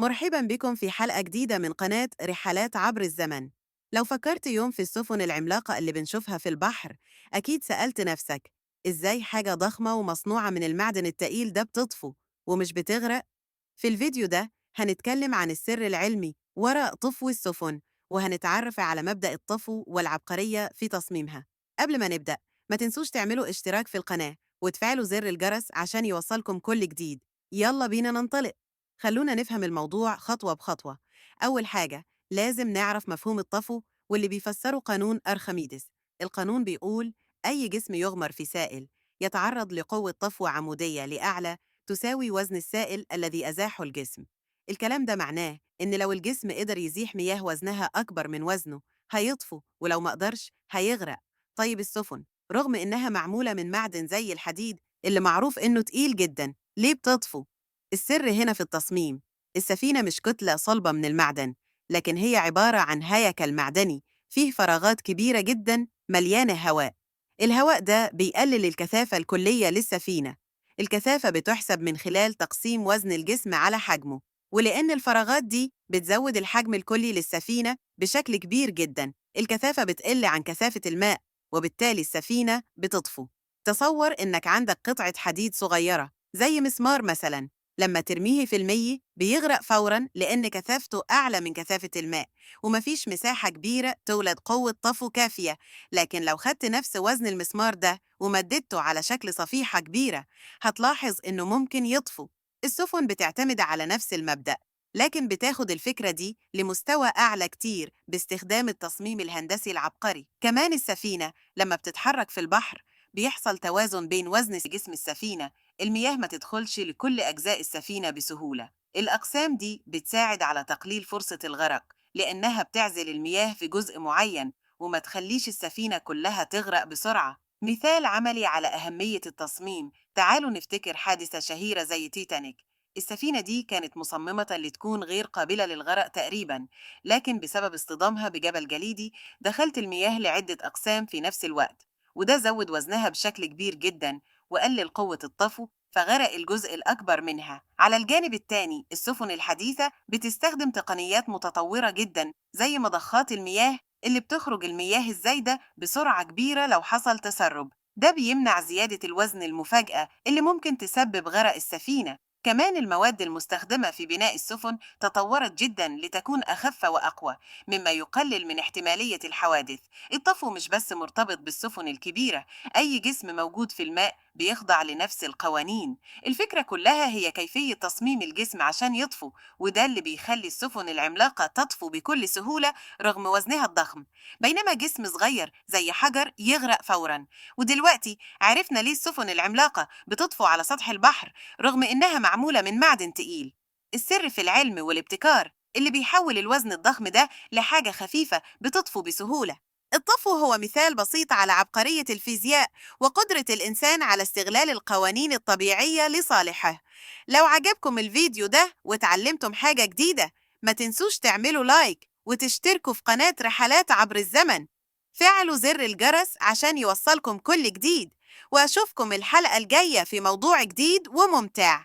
مرحبا بكم في حلقة جديدة من قناة رحلات عبر الزمن. لو فكرت يوم في السفن العملاقة اللي بنشوفها في البحر، أكيد سألت نفسك إزاي حاجة ضخمة ومصنوعة من المعدن التقيل ده بتطفو ومش بتغرق؟ في الفيديو ده هنتكلم عن السر العلمي وراء طفو السفن، وهنتعرف على مبدأ الطفو والعبقرية في تصميمها. قبل ما نبدأ، ما تنسوش تعملوا اشتراك في القناة وتفعلوا زر الجرس عشان يوصلكم كل جديد. يلا بينا ننطلق. خلونا نفهم الموضوع خطوة بخطوة. أول حاجة، لازم نعرف مفهوم الطفو واللي بيفسره قانون أرخميدس. القانون بيقول أي جسم يغمر في سائل يتعرض لقوة طفو عمودية لأعلى تساوي وزن السائل الذي أزاحه الجسم. الكلام ده معناه إن لو الجسم قدر يزيح مياه وزنها أكبر من وزنه هيطفو، ولو ما قدرش هيغرق. طيب السفن، رغم إنها معمولة من معدن زي الحديد اللي معروف إنه تقيل جدا، ليه بتطفو؟ السر هنا في التصميم. السفينة مش كتلة صلبة من المعدن، لكن هي عبارة عن هيكل معدني فيه فراغات كبيرة جدا مليانة هواء. الهواء ده بيقلل الكثافة الكلية للسفينة. الكثافة بتحسب من خلال تقسيم وزن الجسم على حجمه، ولأن الفراغات دي بتزود الحجم الكلي للسفينة بشكل كبير جدا، الكثافة بتقل عن كثافة الماء، وبالتالي السفينة بتطفو. تصور إنك عندك قطعة حديد صغيرة زي مسمار مثلا، لما ترميه في المي بيغرق فوراً لأن كثافته أعلى من كثافة الماء، ومفيش مساحة كبيرة تولد قوة طفو كافية. لكن لو خدت نفس وزن المسمار ده ومددته على شكل صفيحة كبيرة، هتلاحظ إنه ممكن يطفو. السفن بتعتمد على نفس المبدأ، لكن بتاخد الفكرة دي لمستوى أعلى كتير باستخدام التصميم الهندسي العبقري. كمان السفينة لما بتتحرك في البحر بيحصل توازن بين وزن جسم السفينة، المياه ما تدخلش لكل أجزاء السفينة بسهولة. الأقسام دي بتساعد على تقليل فرصة الغرق، لأنها بتعزل المياه في جزء معين وما تخليش السفينة كلها تغرق بسرعة. مثال عملي على أهمية التصميم، تعالوا نفتكر حادثة شهيرة زي تيتانيك. السفينة دي كانت مصممة لتكون غير قابلة للغرق تقريبا، لكن بسبب اصطدامها بجبل جليدي دخلت المياه لعدة أقسام في نفس الوقت، وده زود وزنها بشكل كبير جدا وقلل قوة الطفو، فغرق الجزء الأكبر منها. على الجانب الثاني، السفن الحديثة بتستخدم تقنيات متطورة جدا زي مضخات المياه اللي بتخرج المياه الزايدة بسرعة كبيرة لو حصل تسرب. ده بيمنع زيادة الوزن المفاجئة اللي ممكن تسبب غرق السفينة. كمان المواد المستخدمة في بناء السفن تطورت جدا لتكون أخف وأقوى، مما يقلل من احتمالية الحوادث. الطفو مش بس مرتبط بالسفن الكبيرة، أي جسم موجود في الماء بيخضع لنفس القوانين. الفكرة كلها هي كيفية تصميم الجسم عشان يطفو، وده اللي بيخلي السفن العملاقة تطفو بكل سهولة رغم وزنها الضخم، بينما جسم صغير زي حجر يغرق فورا. ودلوقتي عرفنا ليه السفن العملاقة بتطفو على سطح البحر رغم إنها معمولة من معدن تقيل. السر في العلم والابتكار اللي بيحول الوزن الضخم ده لحاجة خفيفة بتطفو بسهولة. الطفو هو مثال بسيط على عبقرية الفيزياء وقدرة الإنسان على استغلال القوانين الطبيعية لصالحه. لو عجبكم الفيديو ده وتعلمتم حاجة جديدة، ما تنسوش تعملوا لايك وتشتركوا في قناة رحلات عبر الزمن. فعلوا زر الجرس عشان يوصلكم كل جديد، وأشوفكم الحلقة الجاية في موضوع جديد وممتع.